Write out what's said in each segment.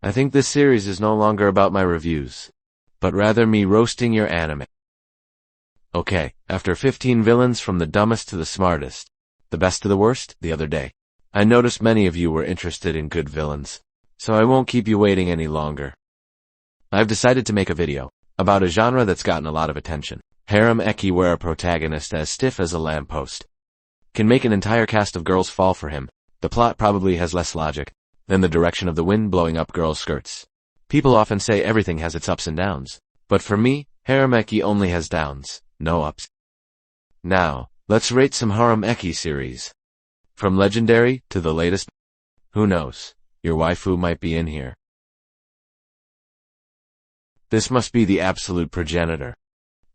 I think this series is no longer about my reviews, but rather me roasting your anime. Okay, after 15 villains from the dumbest to the smartest, the best to the worst, the other day, I noticed many of you were interested in good villains, so I won't keep you waiting any longer. I've decided to make a video about a genre that's gotten a lot of attention. Harem eki, where a protagonist as stiff as a lamppost can make an entire cast of girls fall for him. The plot probably has less logic than the direction of the wind blowing up girls' skirts. People often say everything has its ups and downs, but for me, Harem eki only has downs, no ups. Now, let's rate some Harem eki series. From legendary to the latest. Who knows? Your waifu might be in here. This must be the absolute progenitor.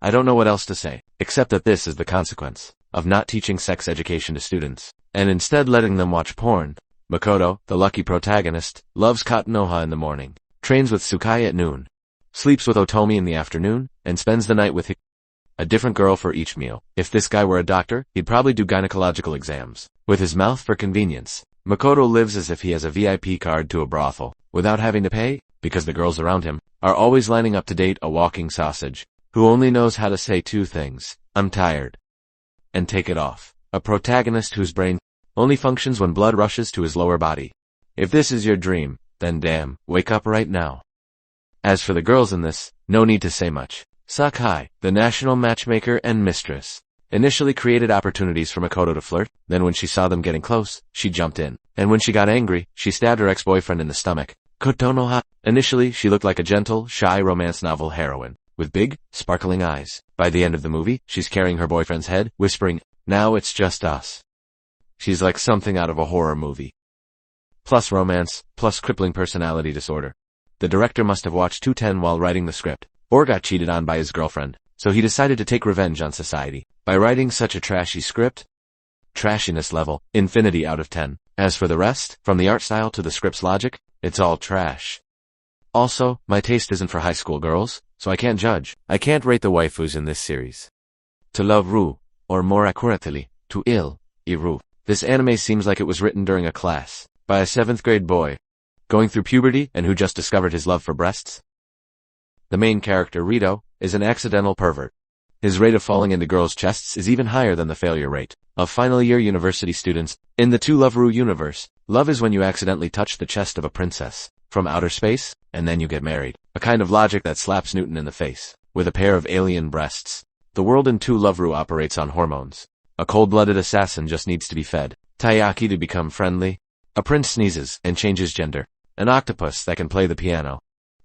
I don't know what else to say, except that this is the consequence of not teaching sex education to students, and instead letting them watch porn. Makoto, the lucky protagonist, loves Katanoha in the morning, trains with Tsukai at noon, sleeps with Otomi in the afternoon, and spends the night with a different girl for each meal. If this guy were a doctor, he'd probably do gynecological exams with his mouth for convenience. Makoto lives as if he has a VIP card to a brothel, without having to pay, because the girls around him are always lining up to date a walking sausage, who only knows how to say two things: I'm tired, and take it off. A protagonist whose brain only functions when blood rushes to his lower body. If this is your dream, then damn, wake up right now. As for the girls in this, no need to say much. Sakai, the national matchmaker and mistress, initially created opportunities for Makoto to flirt, then when she saw them getting close, she jumped in, and when she got angry, she stabbed her ex-boyfriend in the stomach. Kotonoha. Initially, she looked like a gentle, shy romance novel heroine, with big, sparkling eyes. By the end of the movie, she's carrying her boyfriend's head, whispering, "Now it's just us." She's like something out of a horror movie. Plus romance, plus crippling personality disorder. The director must have watched 210 while writing the script, or got cheated on by his girlfriend, so he decided to take revenge on society by writing such a trashy script. Trashiness level, infinity out of 10. As for the rest, from the art style to the script's logic, it's all trash. Also, my taste isn't for high school girls, so I can't judge. I can't rate the waifus in this series. To love Ru, or more accurately, to ill, Iru. This anime seems like it was written during a class by a 7th grade boy going through puberty and who just discovered his love for breasts. The main character, Rito, is an accidental pervert. His rate of falling into girls' chests is even higher than the failure rate of final-year university students. In the To Love Ru universe, love is when you accidentally touch the chest of a princess from outer space, and then you get married. A kind of logic that slaps Newton in the face with a pair of alien breasts. The world in To Love Ru operates on hormones. A cold-blooded assassin just needs to be fed taiyaki to become friendly. A prince sneezes and changes gender. An octopus that can play the piano.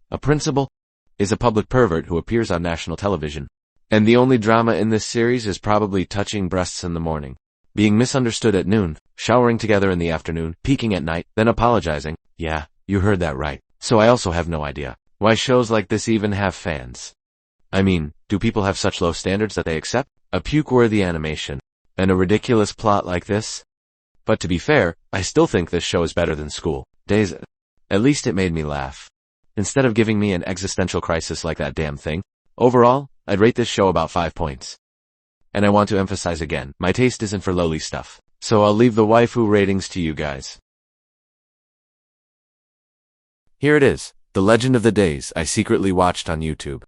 A principal is a public pervert who appears on national television. And the only drama in this series is probably touching breasts in the morning, being misunderstood at noon, showering together in the afternoon, peeking at night, then apologizing. Yeah, you heard that right. So I also have no idea why shows like this even have fans. I mean, do people have such low standards that they accept a puke-worthy animation and a ridiculous plot like this? But to be fair, I still think this show is better than School Days. At least it made me laugh, instead of giving me an existential crisis like that damn thing. Overall, I'd rate this show about 5 points. And I want to emphasize again, my taste isn't for lowly stuff, so I'll leave the waifu ratings to you guys. Here it is, the legend of the days I secretly watched on YouTube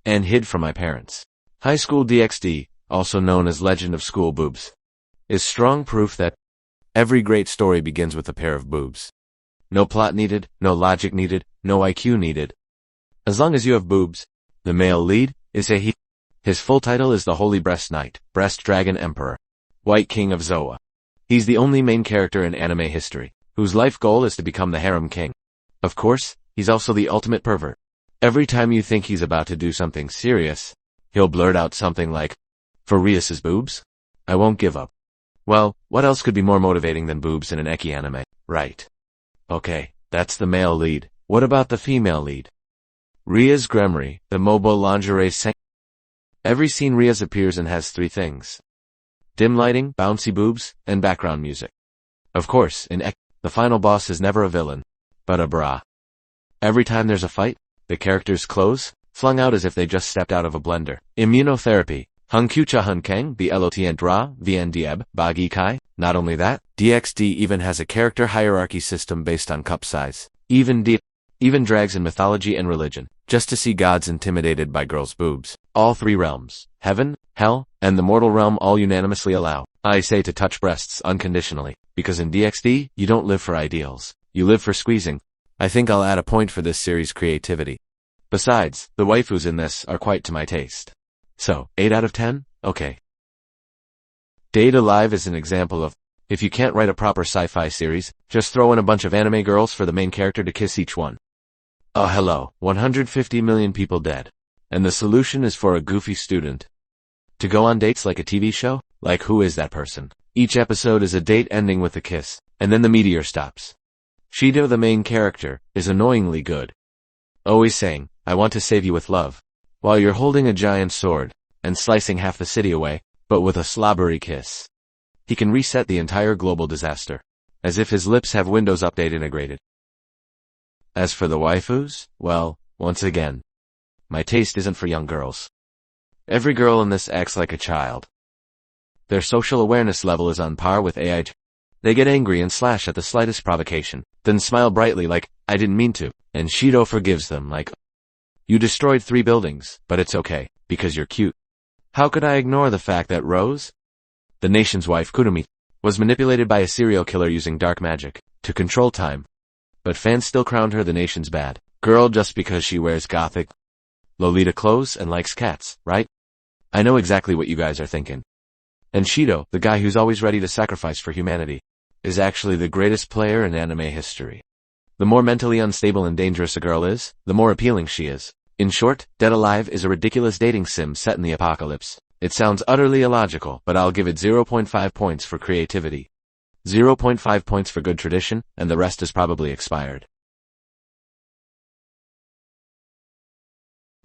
and hid from my parents. High School DxD, also known as Legend of School Boobs, is strong proof that every great story begins with a pair of boobs. No plot needed, no logic needed, no IQ needed. As long as you have boobs. The male lead is a he. His full title is the Holy Breast Knight, Breast Dragon Emperor, White King of Zoa. He's the only main character in anime history whose life goal is to become the harem king. Of course, he's also the ultimate pervert. Every time you think he's about to do something serious, he'll blurt out something like, "For Rias's boobs? I won't give up." Well, what else could be more motivating than boobs in an eki anime, right? Okay, that's the male lead. What about the female lead? Ria's Gremory, the mobile lingerie Every scene Ria's appears in has 3 things: dim lighting, bouncy boobs, and background music. Of course, in eki, the final boss is never a villain, but a bra. Every time there's a fight, the character's clothes, flung out as if they just stepped out of a blender. Immunotherapy. Hungkyucha Hunkang, the Elotient Ra, Vien Dieb, Bagi Kai. Not only that, DxD even has a character hierarchy system based on cup size. Even D. even drags in mythology and religion, just to see gods intimidated by girls' boobs. All three realms, heaven, hell, and the mortal realm all unanimously allow, I say, to touch breasts unconditionally, because in DxD, you don't live for ideals, you live for squeezing. I think I'll add a point for this series' creativity. Besides, the waifus in this are quite to my taste. So, 8 out of 10? Okay. Date Alive is an example of, if you can't write a proper sci-fi series, just throw in a bunch of anime girls for the main character to kiss each one. Oh hello, 150 million people dead. And the solution is for a goofy student to go on dates like a TV show? Like, who is that person? Each episode is a date ending with a kiss, and then the meteor stops. Shido, the main character, is annoyingly good, always saying, "I want to save you with love," while you're holding a giant sword and slicing half the city away, but with a slobbery kiss. He can reset the entire global disaster, as if his lips have Windows Update integrated. As for the waifus, well, once again, my taste isn't for young girls. Every girl in this acts like a child. Their social awareness level is on par with AI. They get angry and slash at the slightest provocation, then smile brightly like, "I didn't mean to," and Shido forgives them like, "You destroyed 3 buildings, but it's okay, because you're cute." How could I ignore the fact that Rose, the nation's wife Kurumi, was manipulated by a serial killer using dark magic to control time? But fans still crowned her the nation's bad girl just because she wears gothic Lolita clothes and likes cats, right? I know exactly what you guys are thinking. And Shido, the guy who's always ready to sacrifice for humanity, is actually the greatest player in anime history. The more mentally unstable and dangerous a girl is, the more appealing she is. In short, Dead Alive is a ridiculous dating sim set in the apocalypse. It sounds utterly illogical, but I'll give it 0.5 points for creativity, 0.5 points for good tradition, and the rest is probably expired.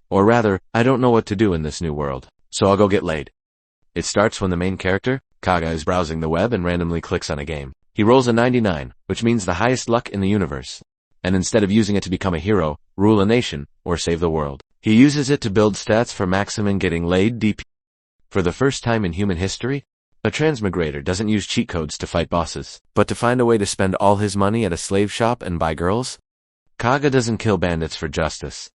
Or rather, I don't know what to do in this new world, so I'll go get laid. It starts when the main character, Kaga, is browsing the web and randomly clicks on a game. He rolls a 99, which means the highest luck in the universe. And instead of using it to become a hero, rule a nation, or save the world, he uses it to build stats for maximum getting laid DP. For the first time in human history, a transmigrator doesn't use cheat codes to fight bosses, but to find a way to spend all his money at a slave shop and buy girls. Kaga doesn't kill bandits for justice,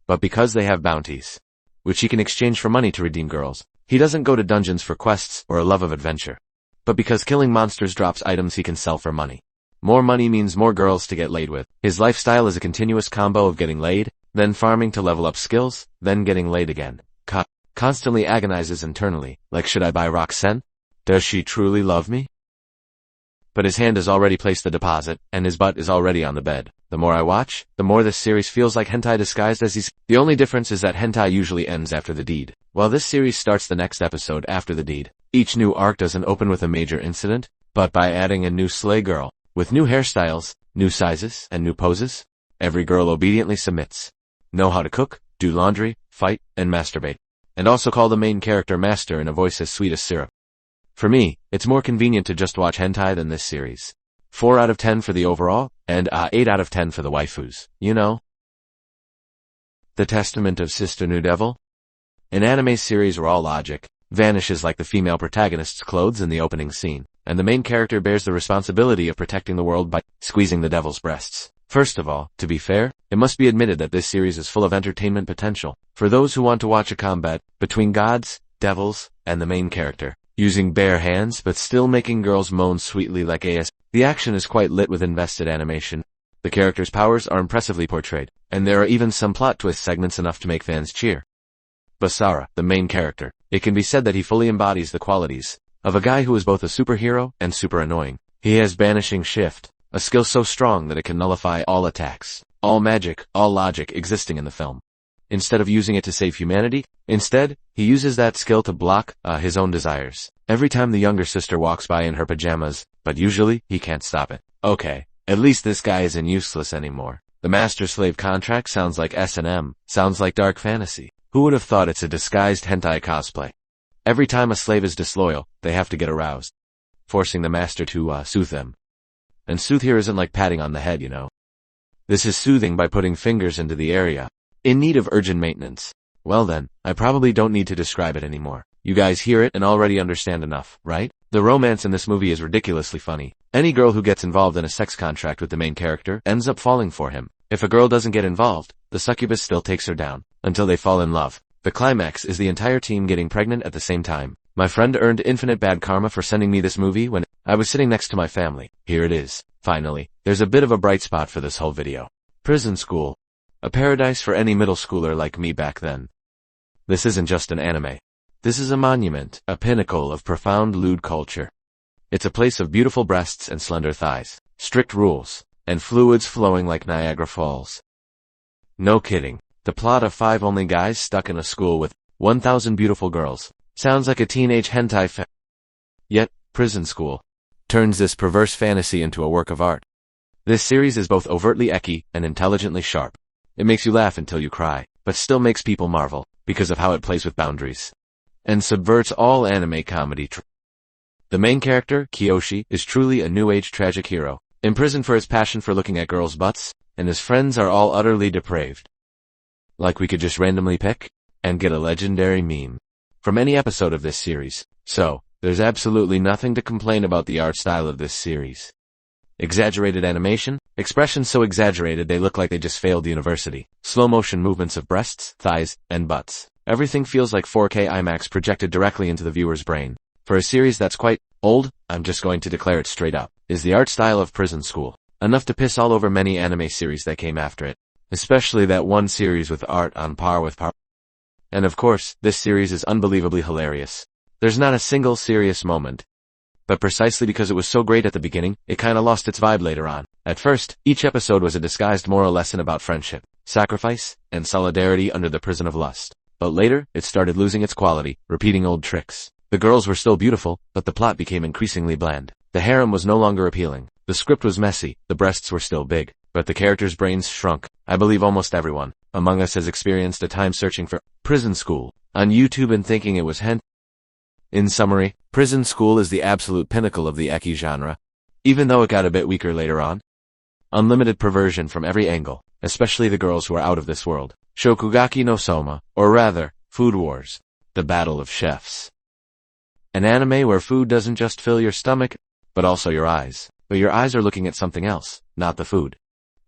but because they have bounties, which he can exchange for money to redeem girls. He doesn't go to dungeons for quests or a love of adventure, but because killing monsters drops items he can sell for money. More money means more girls to get laid with. His lifestyle is a continuous combo of getting laid, then farming to level up skills, then getting laid again. Constantly agonizes internally, like, should I buy Roxanne? Does she truly love me? But his hand has already placed the deposit, and his butt is already on the bed. The more I watch, the more this series feels like hentai disguised as he's. The only difference is that hentai usually ends after the deed, while this series starts the next episode after the deed. Each new arc doesn't open with a major incident, but by adding a new slay girl, with new hairstyles, new sizes, and new poses. Every girl obediently submits. Know how to cook, do laundry, fight, and masturbate. And also call the main character master in a voice as sweet as syrup. For me, it's more convenient to just watch hentai than this series. 4 out of 10 for the overall, and 8 out of 10 for the waifus, you know. The Testament of Sister New Devil? An anime series where all logic vanishes like the female protagonist's clothes in the opening scene, and the main character bears the responsibility of protecting the world by squeezing the devil's breasts. First of all, to be fair, it must be admitted that this series is full of entertainment potential for those who want to watch a combat between gods, devils, and the main character, using bare hands but still making girls moan sweetly like AS. The action is quite lit with invested animation. The characters' powers are impressively portrayed, and there are even some plot twist segments enough to make fans cheer. Basara, the main character, it can be said that he fully embodies the qualities of a guy who is both a superhero and super annoying. He has Banishing Shift, a skill so strong that it can nullify all attacks, all magic, all logic existing in the film. Instead of using it to save humanity, instead, he uses that skill to block his own desires. Every time the younger sister walks by in her pajamas, but usually, he can't stop it. Okay, at least this guy isn't useless anymore. The master-slave contract sounds like S&M, sounds like dark fantasy. Who would have thought it's a disguised hentai cosplay? Every time a slave is disloyal, they have to get aroused, forcing the master to soothe them. And soothe here isn't like patting on the head, you know. This is soothing by putting fingers into the area in need of urgent maintenance. Well then, I probably don't need to describe it anymore. You guys hear it and already understand enough, right? The romance in this movie is ridiculously funny. Any girl who gets involved in a sex contract with the main character ends up falling for him. If a girl doesn't get involved, the succubus still takes her down, until they fall in love. The climax is the entire team getting pregnant at the same time. My friend earned infinite bad karma for sending me this movie when I was sitting next to my family. Here it is. Finally, there's a bit of a bright spot for this whole video. Prison School. A paradise for any middle schooler like me back then. This isn't just an anime. This is a monument, a pinnacle of profound lewd culture. It's a place of beautiful breasts and slender thighs, strict rules, and fluids flowing like Niagara Falls. No kidding. The plot of 5 only guys stuck in a school with 1,000 beautiful girls. Sounds like a teenage hentai Yet, Prison School turns this perverse fantasy into a work of art. This series is both overtly ecchi and intelligently sharp. It makes you laugh until you cry, but still makes people marvel, because of how it plays with boundaries. And subverts all anime comedy. The main character, Kiyoshi, is truly a new-age tragic hero, imprisoned for his passion for looking at girls' butts, and his friends are all utterly depraved. Like we could just randomly pick and get a legendary meme from any episode of this series. So, there's absolutely nothing to complain about the art style of this series. Exaggerated animation, expressions so exaggerated they look like they just failed university, slow motion movements of breasts, thighs, and butts. Everything feels like 4K IMAX projected directly into the viewer's brain. For a series that's quite old, I'm just going to declare it straight up, is the art style of Prison School enough to piss all over many anime series that came after it, especially that one series with art on par with par. And of course, this series is unbelievably hilarious. There's not a single serious moment. But precisely because it was so great at the beginning, it kinda lost its vibe later on. At first, each episode was a disguised moral lesson about friendship, sacrifice, and solidarity under the prison of lust. But later, it started losing its quality, repeating old tricks. The girls were still beautiful, but the plot became increasingly bland. The harem was no longer appealing. The script was messy, the breasts were still big, but the characters' brains shrunk. I believe almost everyone among us has experienced a time searching for Prison School on YouTube and thinking it was hentai. In summary, Prison School is the absolute pinnacle of the ecchi genre, even though it got a bit weaker later on. Unlimited perversion from every angle, especially the girls who are out of this world. Shokugeki no Soma, or rather, Food Wars, the Battle of Chefs. An anime where food doesn't just fill your stomach, but also your eyes. But your eyes are looking at something else, not the food.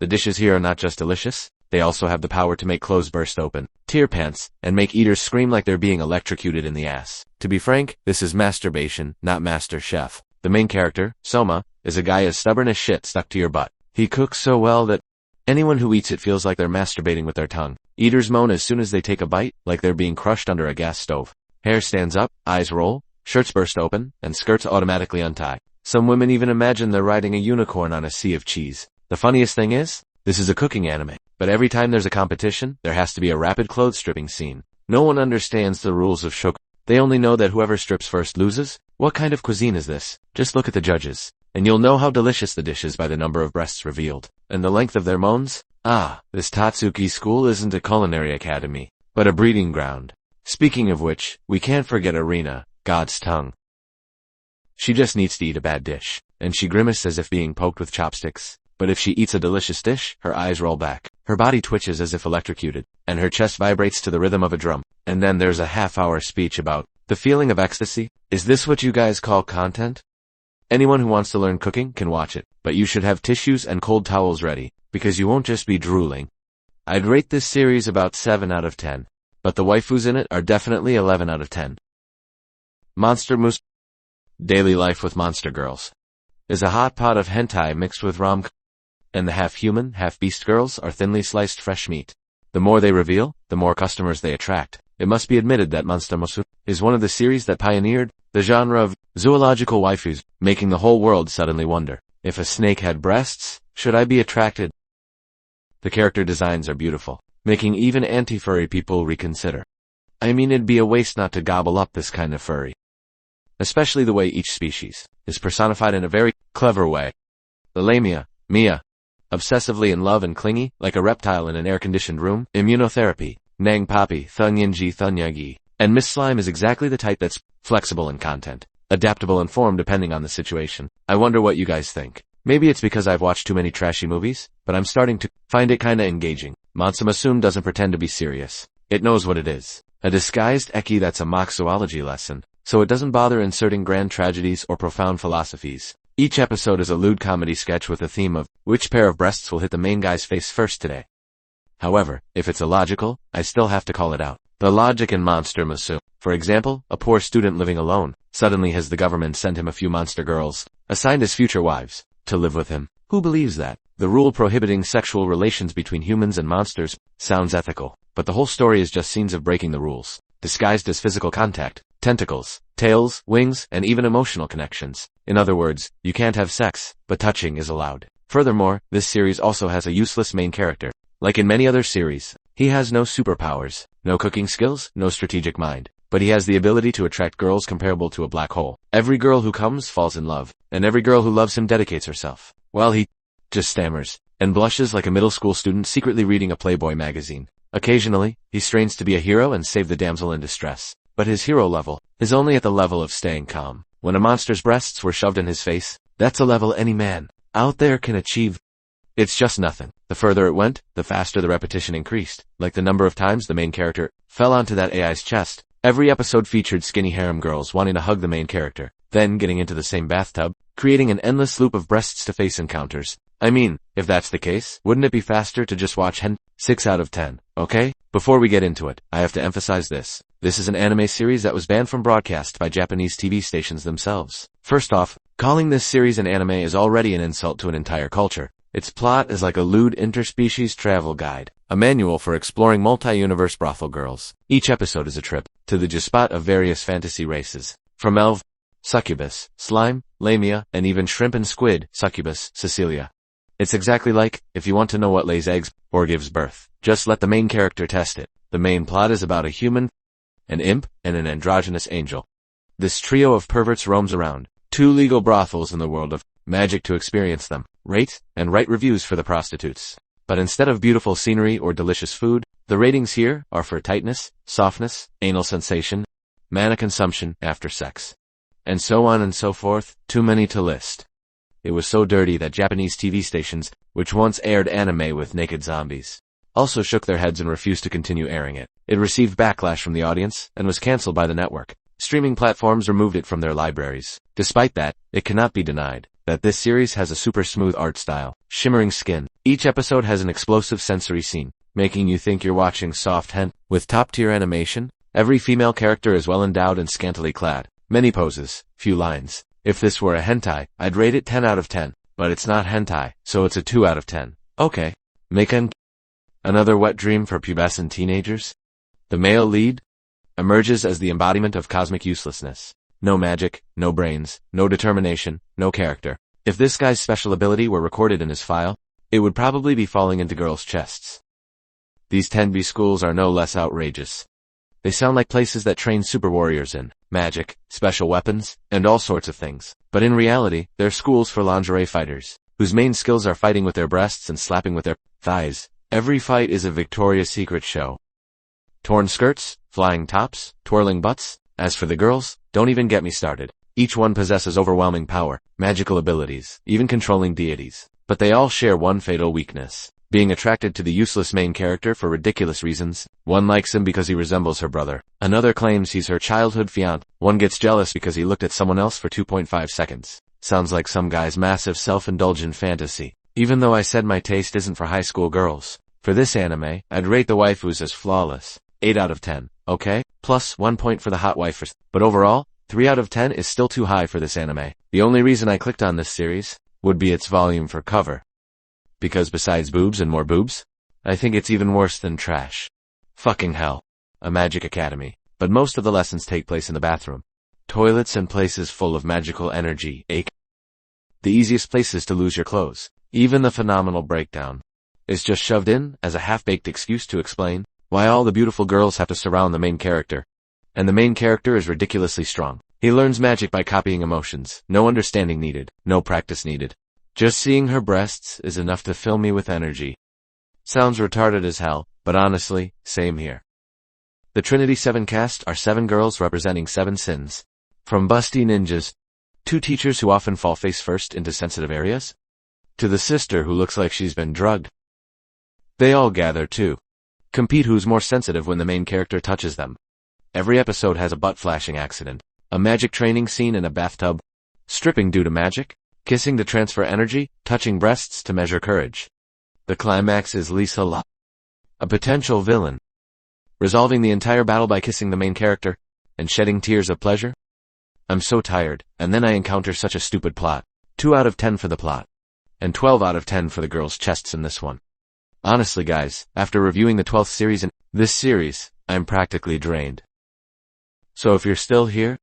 The dishes here are not just delicious, they also have the power to make clothes burst open, tear pants, and make eaters scream like they're being electrocuted in the ass. To be frank, this is masturbation, not Master Chef. The main character, Soma, is a guy as stubborn as shit stuck to your butt. He cooks so well that anyone who eats it feels like they're masturbating with their tongue. Eaters moan as soon as they take a bite, like they're being crushed under a gas stove. Hair stands up, eyes roll, shirts burst open, and skirts automatically untie. Some women even imagine they're riding a unicorn on a sea of cheese. The funniest thing is, this is a cooking anime, but every time there's a competition, there has to be a rapid clothes stripping scene. No one understands the rules of shoku. They only know that whoever strips first loses. What kind of cuisine is this? Just look at the judges, and you'll know how delicious the dish is by the number of breasts revealed, and the length of their moans. This Tatsuki school isn't a culinary academy, but a breeding ground. Speaking of which, we can't forget Arena, God's tongue. She just needs to eat a bad dish, and she grimaces as if being poked with chopsticks. But if she eats a delicious dish, her eyes roll back, her body twitches as if electrocuted, and her chest vibrates to the rhythm of a drum. And then there's a half-hour speech about the feeling of ecstasy. Is this what you guys call content? Anyone who wants to learn cooking can watch it, but you should have tissues and cold towels ready, because you won't just be drooling. I'd rate this series about 7 out of 10, but the waifus in it are definitely 11 out of 10. Monster Moose. Daily life with monster girls is a hot pot of hentai mixed with rom-com, and the half-human, half-beast girls are thinly sliced fresh meat. The more they reveal, the more customers they attract. It must be admitted that Monster Musu is one of the series that pioneered the genre of zoological waifus, making the whole world suddenly wonder, if a snake had breasts, should I be attracted? The character designs are beautiful, making even anti-furry people reconsider. I mean, it'd be a waste not to gobble up this kind of furry. Especially the way each species is personified in a very clever way. The Lamia, Mia, obsessively in love and clingy, like a reptile in an air-conditioned room. Immunotherapy, Nang Papi, Thunyinji Thunyagi. And Miss Slime is exactly the type that's flexible in content, adaptable and form depending on the situation. I wonder what you guys think. Maybe it's because I've watched too many trashy movies, but I'm starting to find it kinda engaging. Monster doesn't pretend to be serious. It knows what it is. A disguised ecchi that's a mock zoology lesson, so it doesn't bother inserting grand tragedies or profound philosophies. Each episode is a lewd comedy sketch with a theme of which pair of breasts will hit the main guy's face first today. However, if it's illogical, I still have to call it out. The logic in Monster Musu. For example, a poor student living alone suddenly has the government send him a few monster girls, assigned as future wives, to live with him. Who believes that? The rule prohibiting sexual relations between humans and monsters sounds ethical, but the whole story is just scenes of breaking the rules, disguised as physical contact, tentacles, tails, wings, and even emotional connections. In other words, you can't have sex, but touching is allowed. Furthermore, this series also has a useless main character. Like in many other series, he has no superpowers, no cooking skills, no strategic mind, but he has the ability to attract girls comparable to a black hole. Every girl who comes falls in love, and every girl who loves him dedicates herself, while he just stammers and blushes like a middle school student secretly reading a Playboy magazine. Occasionally, he strains to be a hero and save the damsel in distress, but his hero level is only at the level of staying calm. When a monster's breasts were shoved in his face, that's a level any man out there can achieve. It's just nothing. The further it went, the faster the repetition increased, like the number of times the main character fell onto that AI's chest. Every episode featured skinny harem girls wanting to hug the main character, then getting into the same bathtub, creating an endless loop of breasts-to-face encounters. I mean, if that's the case, wouldn't it be faster to just watch 6 out of 10, okay? Before we get into it, I have to emphasize this. This is an anime series that was banned from broadcast by Japanese TV stations themselves. First off, calling this series an anime is already an insult to an entire culture. Its plot is like a lewd interspecies travel guide, a manual for exploring multi-universe brothel girls. Each episode is a trip to the G-spot of various fantasy races, from elf, succubus, slime, lamia, and even shrimp and squid, succubus, Cecilia. It's exactly like, if you want to know what lays eggs or gives birth, just let the main character test it. The main plot is about a human, an imp, and an androgynous angel. This trio of perverts roams around 2 legal brothels in the world of magic to experience them, rate, and write reviews for the prostitutes. But instead of beautiful scenery or delicious food, the ratings here are for tightness, softness, anal sensation, mana consumption after sex, and so on and so forth, too many to list. It was so dirty that Japanese TV stations, which once aired anime with naked zombies, also shook their heads and refused to continue airing it. It received backlash from the audience and was cancelled by the network. Streaming platforms removed it from their libraries. Despite that, it cannot be denied that this series has a super smooth art style, shimmering skin. Each episode has an explosive sensory scene, making you think you're watching soft hentai. With top-tier animation, every female character is well endowed and scantily clad. Many poses, few lines. If this were a hentai, I'd rate it 10 out of 10, but it's not hentai, so it's a 2 out of 10. Okay. Maken. Another wet dream for pubescent teenagers? The male lead emerges as the embodiment of cosmic uselessness. No magic, no brains, no determination, no character. If this guy's special ability were recorded in his file, it would probably be falling into girls' chests. These 10B schools are no less outrageous. They sound like places that train super warriors in magic, special weapons, and all sorts of things. But in reality, they're schools for lingerie fighters, whose main skills are fighting with their breasts and slapping with their thighs. Every fight is a Victoria's Secret show. Torn skirts, flying tops, twirling butts. As for the girls, don't even get me started. Each one possesses overwhelming power, magical abilities, even controlling deities. But they all share one fatal weakness: being attracted to the useless main character for ridiculous reasons. One likes him because he resembles her brother. Another claims he's her childhood fiancé. One gets jealous because he looked at someone else for 2.5 seconds. Sounds like some guy's massive self-indulgent fantasy. Even though I said my taste isn't for high school girls, for this anime, I'd rate the waifus as flawless. 8 out of 10, okay? Plus 1 point for the hot waifus. But overall, 3 out of 10 is still too high for this anime. The only reason I clicked on this series would be its volume for cover. Because besides boobs and more boobs, I think it's even worse than trash. Fucking hell. A magic academy. But most of the lessons take place in the bathroom. Toilets and places full of magical energy. The easiest places to lose your clothes. Even the phenomenal breakdown is just shoved in as a half-baked excuse to explain why all the beautiful girls have to surround the main character. And the main character is ridiculously strong. He learns magic by copying emotions. No understanding needed. No practice needed. Just seeing her breasts is enough to fill me with energy. Sounds retarded as hell, but honestly, same here. The Trinity 7 cast are 7 girls representing 7 sins. From busty ninjas, 2 teachers who often fall face first into sensitive areas, to the sister who looks like she's been drugged. They all gather to compete who's more sensitive when the main character touches them. Every episode has a butt-flashing accident, a magic training scene in a bathtub, stripping due to magic, kissing to transfer energy, touching breasts to measure courage. The climax is Lisa La, a potential villain, resolving the entire battle by kissing the main character and shedding tears of pleasure. I'm so tired, and then I encounter such a stupid plot. 2 out of 10 for the plot, and 12 out of 10 for the girls' chests in this one. Honestly guys, after reviewing the 12th series in this series, I'm practically drained. So if you're still here,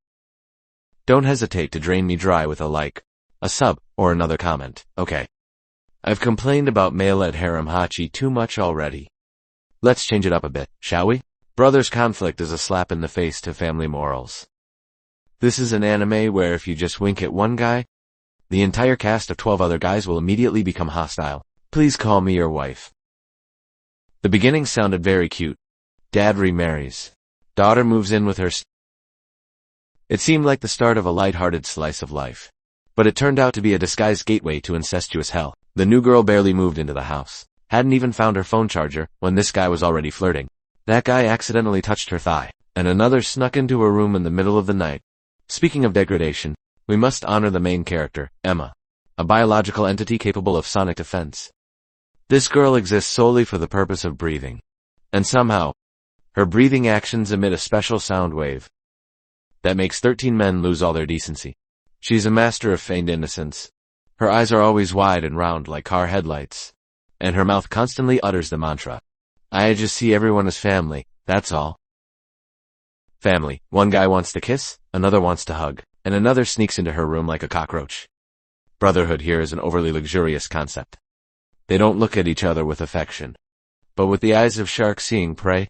don't hesitate to drain me dry with a like, a sub, or another comment, okay? I've complained about male-led harem hachi too much already. Let's change it up a bit, shall we? Brothers' conflict is a slap in the face to family morals. This is an anime where if you just wink at one guy, the entire cast of 12 other guys will immediately become hostile. Please call me your wife. The beginning sounded very cute. Dad remarries. Daughter moves in with her. It seemed like the start of a light-hearted slice of life. But it turned out to be a disguised gateway to incestuous hell. The new girl barely moved into the house. Hadn't even found her phone charger when this guy was already flirting. That guy accidentally touched her thigh, and another snuck into her room in the middle of the night. Speaking of degradation, we must honor the main character, Emma, a biological entity capable of sonic defense. This girl exists solely for the purpose of breathing. And somehow, her breathing actions emit a special sound wave that makes 13 men lose all their decency. She's a master of feigned innocence. Her eyes are always wide and round like car headlights, and her mouth constantly utters the mantra, "I just see everyone as family, that's all." Family. One guy wants to kiss, another wants to hug, and another sneaks into her room like a cockroach. Brotherhood here is an overly luxurious concept. They don't look at each other with affection, but with the eyes of sharks seeing prey,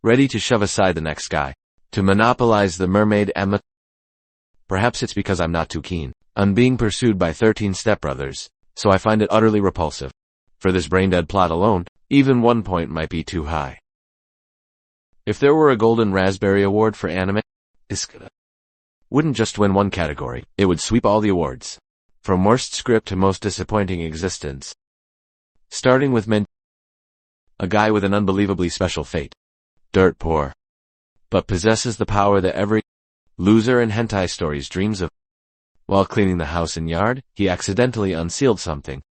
ready to shove aside the next guy, to monopolize the mermaid Emma. Perhaps it's because I'm not too keen on being pursued by 13 stepbrothers, so I find it utterly repulsive. For this brain-dead plot alone, even 1 point might be too high. If there were a Golden Raspberry Award for anime, this wouldn't just win one category, it would sweep all the awards. From worst script to most disappointing existence. Starting with a guy with an unbelievably special fate. Dirt poor. But possesses the power that every loser in hentai stories dreams of. While cleaning the house and yard, he accidentally unsealed something.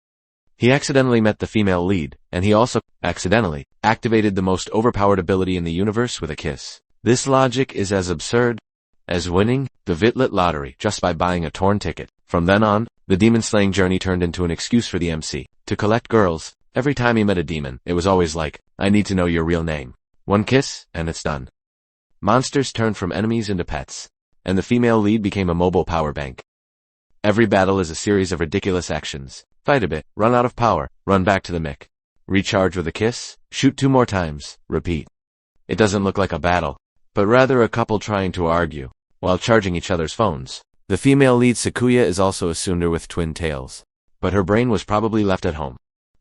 He accidentally met the female lead, and he also accidentally activated the most overpowered ability in the universe with a kiss. This logic is as absurd as winning the Vitlit lottery just by buying a torn ticket. From then on, the demon-slaying journey turned into an excuse for the MC to collect girls. Every time he met a demon, it was always like, "I need to know your real name." One kiss, and it's done. Monsters turned from enemies into pets, and the female lead became a mobile power bank. Every battle is a series of ridiculous actions. Fight a bit, run out of power, run back to the mic. Recharge with a kiss, shoot 2 more times, repeat. It doesn't look like a battle, but rather a couple trying to argue, while charging each other's phones. The female lead Sakuya is also a tsundere with twin tails, but her brain was probably left at home.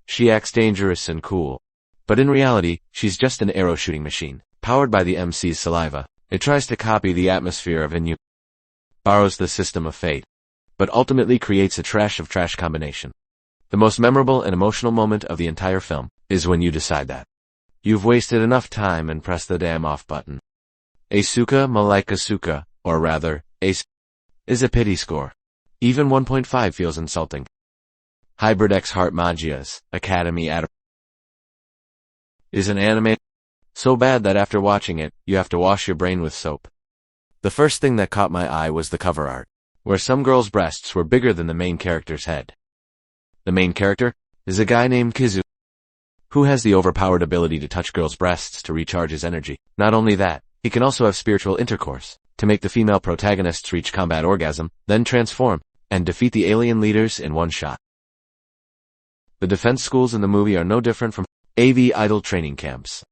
She acts dangerous and cool, but in reality, she's just an arrow shooting machine, powered by the MC's saliva. It tries to copy the atmosphere of Inu, borrows the system of fate, but ultimately creates a trash of trash combination. The most memorable and emotional moment of the entire film is when you decide that you've wasted enough time and press the damn off button. Asuka Malaika Suka, or rather, Ace, is a pity score. Even 1.5 feels insulting. Hybrid X Heart Magia's Academy Adam is an anime so bad that after watching it, you have to wash your brain with soap. The first thing that caught my eye was the cover art, where some girls' breasts were bigger than the main character's head. The main character is a guy named Kizu, who has the overpowered ability to touch girls' breasts to recharge his energy. Not only that, he can also have spiritual intercourse, to make the female protagonists reach combat orgasm, then transform, and defeat the alien leaders in one shot. The defense schools in the movie are no different from AV idol training camps.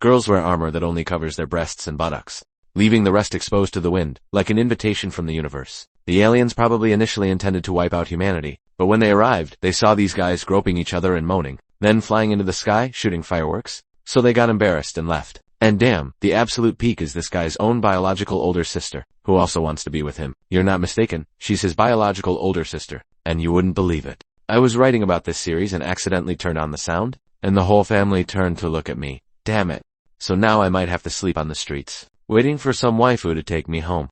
Girls wear armor that only covers their breasts and buttocks, leaving the rest exposed to the wind, like an invitation from the universe. The aliens probably initially intended to wipe out humanity, but when they arrived, they saw these guys groping each other and moaning, then flying into the sky, shooting fireworks, so they got embarrassed and left. And damn, the absolute peak is this guy's own biological older sister, who also wants to be with him. You're not mistaken, she's his biological older sister, and you wouldn't believe it. I was writing about this series and accidentally turned on the sound, and the whole family turned to look at me. Damn it. So now I might have to sleep on the streets, waiting for some waifu to take me home.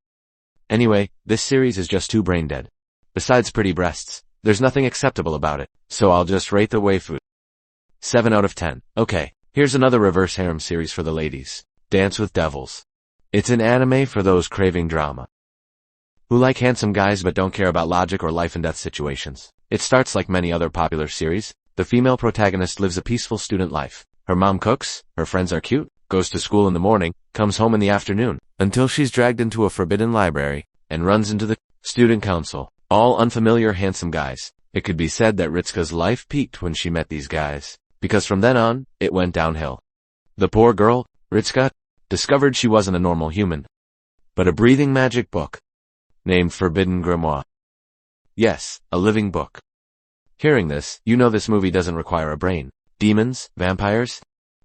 Anyway, this series is just too brain dead. Besides pretty breasts, there's nothing acceptable about it, so I'll just rate the waifu 7 out of 10. Okay, here's another reverse harem series for the ladies. Dance with Devils. It's an anime for those craving drama, who like handsome guys but don't care about logic or life and death situations. It starts like many other popular series. The female protagonist lives a peaceful student life. Her mom cooks, her friends are cute, goes to school in the morning, comes home in the afternoon, until she's dragged into a forbidden library, and runs into the student council. All unfamiliar handsome guys. It could be said that Ritsuka's life peaked when she met these guys, because from then on, it went downhill. The poor girl, Ritsuka, discovered she wasn't a normal human, but a breathing magic book, named Forbidden Grimoire. Yes, a living book. Hearing this, you know this movie doesn't require a brain. Demons, vampires,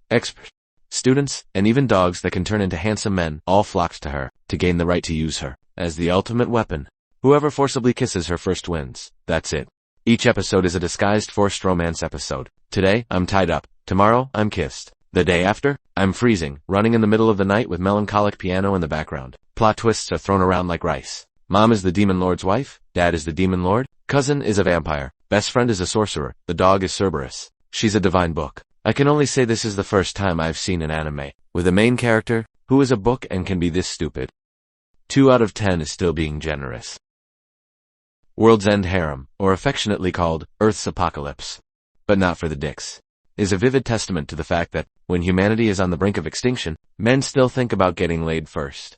experts, students, and even dogs that can turn into handsome men all flocked to her to gain the right to use her as the ultimate weapon. Whoever forcibly kisses her first wins. That's it. Each episode is a disguised forced romance episode. Today, I'm tied up. Tomorrow, I'm kissed. The day after, I'm freezing, running in the middle of the night with melancholic piano in the background. Plot twists are thrown around like rice. Mom is the demon lord's wife, dad is the demon lord, cousin is a vampire, best friend is a sorcerer, the dog is Cerberus. She's a divine book. I can only say this is the first time I've seen an anime with a main character who is a book and can be this stupid. 2 out of 10 is still being generous. World's End Harem, or affectionately called Earth's Apocalypse, but not for the dicks, is a vivid testament to the fact that, when humanity is on the brink of extinction, men still think about getting laid first.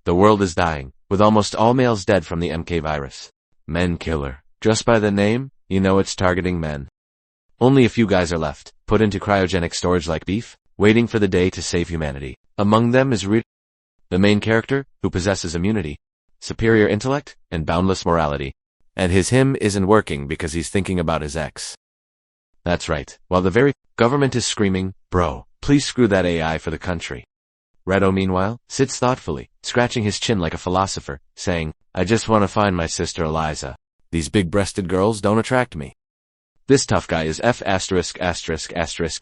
The world is dying, with almost all males dead from the MK virus. Men killer. Just by the name, you know it's targeting men. Only a few guys are left, put into cryogenic storage like beef, waiting for the day to save humanity. Among them is the main character, who possesses immunity, superior intellect, and boundless morality. And him isn't working because he's thinking about his ex. That's right, while the very government is screaming, bro, please screw that AI for the country. Redo, meanwhile, sits thoughtfully, scratching his chin like a philosopher, saying, I just want to find my sister Eliza. These big-breasted girls don't attract me. This tough guy is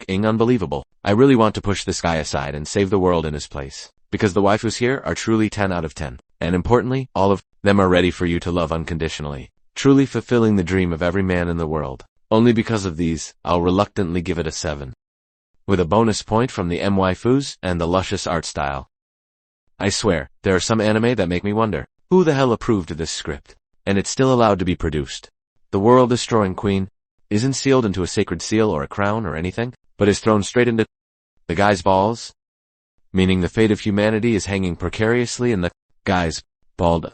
ing unbelievable. I really want to push this guy aside and save the world in his place, because the waifus here are truly 10 out of 10. And importantly, all of them are ready for you to love unconditionally, truly fulfilling the dream of every man in the world. Only because of these, I'll reluctantly give it a 7. With a bonus point from the waifus and the luscious art style. I swear, there are some anime that make me wonder, who the hell approved this script? And it's still allowed to be produced. The world-destroying queen isn't sealed into a sacred seal or a crown or anything, but is thrown straight into the guy's balls, meaning the fate of humanity is hanging precariously in the guy's bald.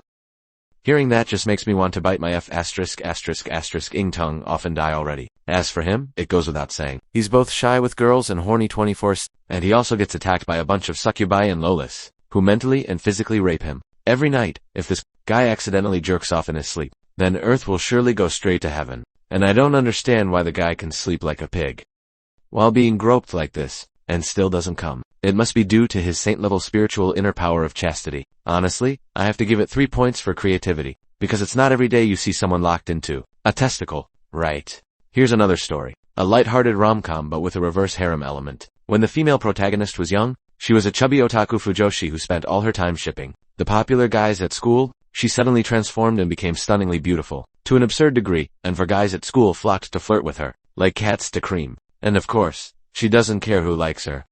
Hearing that just makes me want to bite my ing tongue off and die already. As for him, it goes without saying. He's both shy with girls and horny 24/7, and he also gets attacked by a bunch of succubi and lolis, who mentally and physically rape him. Every night, if this guy accidentally jerks off in his sleep, then Earth will surely go straight to heaven. And I don't understand why the guy can sleep like a pig while being groped like this, and still doesn't come. It must be due to his saint-level spiritual inner power of chastity. Honestly, I have to give it 3 points for creativity, because it's not every day you see someone locked into a testicle, right? Here's another story. A light-hearted rom-com but with a reverse harem element. When the female protagonist was young, she was a chubby otaku fujoshi who spent all her time shipping the popular guys at school. She suddenly transformed and became stunningly beautiful, to an absurd degree, and for guys at school flocked to flirt with her, like cats to cream. And of course, she doesn't care who likes her.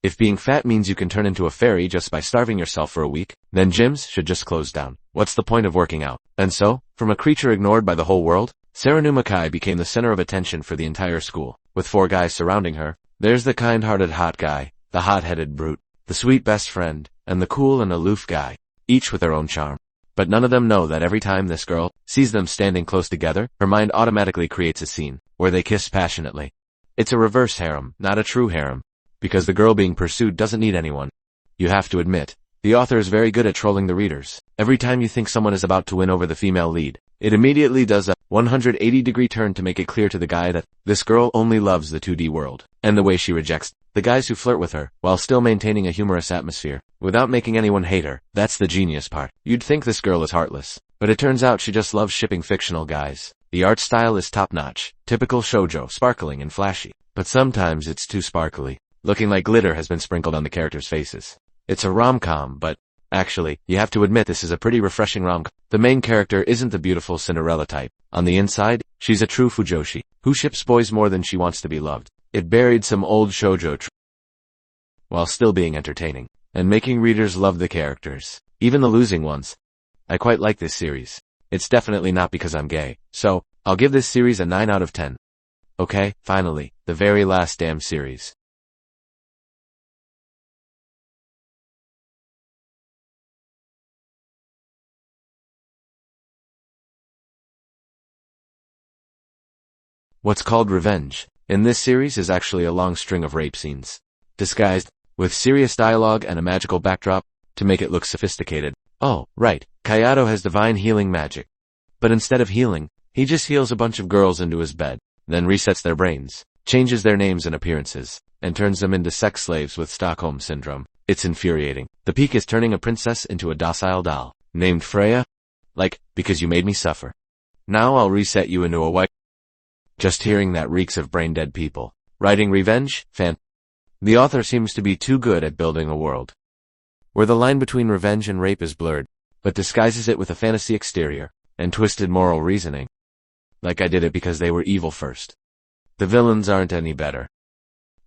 If being fat means you can turn into a fairy just by starving yourself for a week, then gyms should just close down. What's the point of working out? And so, from a creature ignored by the whole world, Saranu Makai became the center of attention for the entire school. With 4 guys surrounding her, there's the kind-hearted hot guy, the hot-headed brute, the sweet best friend, and the cool and aloof guy, each with their own charm. But none of them know that every time this girl sees them standing close together, her mind automatically creates a scene where they kiss passionately. It's a reverse harem, not a true harem, because the girl being pursued doesn't need anyone. You have to admit, the author is very good at trolling the readers. Every time you think someone is about to win over the female lead, it immediately does a 180-degree turn to make it clear to the guy that this girl only loves the 2D world, and the way she rejects the guys who flirt with her, while still maintaining a humorous atmosphere, without making anyone hate her. That's the genius part. You'd think this girl is heartless, but it turns out she just loves shipping fictional guys. The art style is top-notch, typical shoujo, sparkling and flashy, but sometimes it's too sparkly, looking like glitter has been sprinkled on the characters' faces. It's a rom-com, but Actually, you have to admit this is a pretty refreshing rom-com. The main character isn't the beautiful Cinderella type. On the inside, she's a true fujoshi, who ships boys more than she wants to be loved. It buried some old shoujo while still being entertaining, and making readers love the characters, even the losing ones. I quite like this series. It's definitely not because I'm gay, so I'll give this series a 9 out of 10. Okay, finally, the very last damn series. What's called revenge in this series is actually a long string of rape scenes, disguised with serious dialogue and a magical backdrop to make it look sophisticated. Oh, right, Kayado has divine healing magic. But instead of healing, he just heals a bunch of girls into his bed, then resets their brains, changes their names and appearances, and turns them into sex slaves with Stockholm Syndrome. It's infuriating. The peak is turning a princess into a docile doll, named Freya. Like, because you made me suffer. Now I'll reset you into a wife. Just hearing that reeks of brain-dead people. Writing revenge? The author seems to be too good at building a world where the line between revenge and rape is blurred, but disguises it with a fantasy exterior and twisted moral reasoning. Like I did it because they were evil first. The villains aren't any better.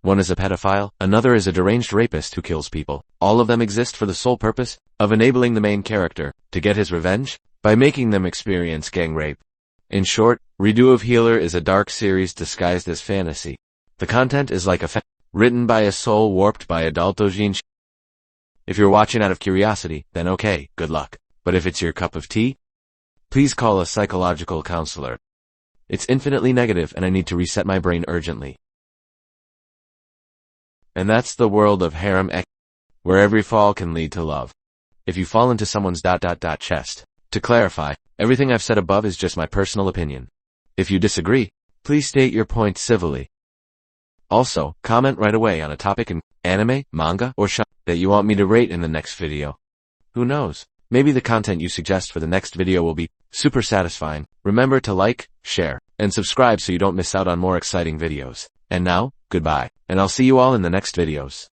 One is a pedophile, another is a deranged rapist who kills people. All of them exist for the sole purpose of enabling the main character to get his revenge by making them experience gang rape. In short, Redo of Healer is a dark series disguised as fantasy. The content is like written by a soul warped by adultojin. If you're watching out of curiosity, then okay, good luck. But if it's your cup of tea, please call a psychological counselor. It's infinitely negative and I need to reset my brain urgently. And that's the world of Harem, where every fall can lead to love. If you fall into someone's chest. To clarify, everything I've said above is just my personal opinion. If you disagree, please state your point civilly. Also, comment right away on a topic in anime, manga, or show that you want me to rate in the next video. Who knows? Maybe the content you suggest for the next video will be super satisfying. Remember to like, share, and subscribe so you don't miss out on more exciting videos. And now, goodbye, and I'll see you all in the next videos.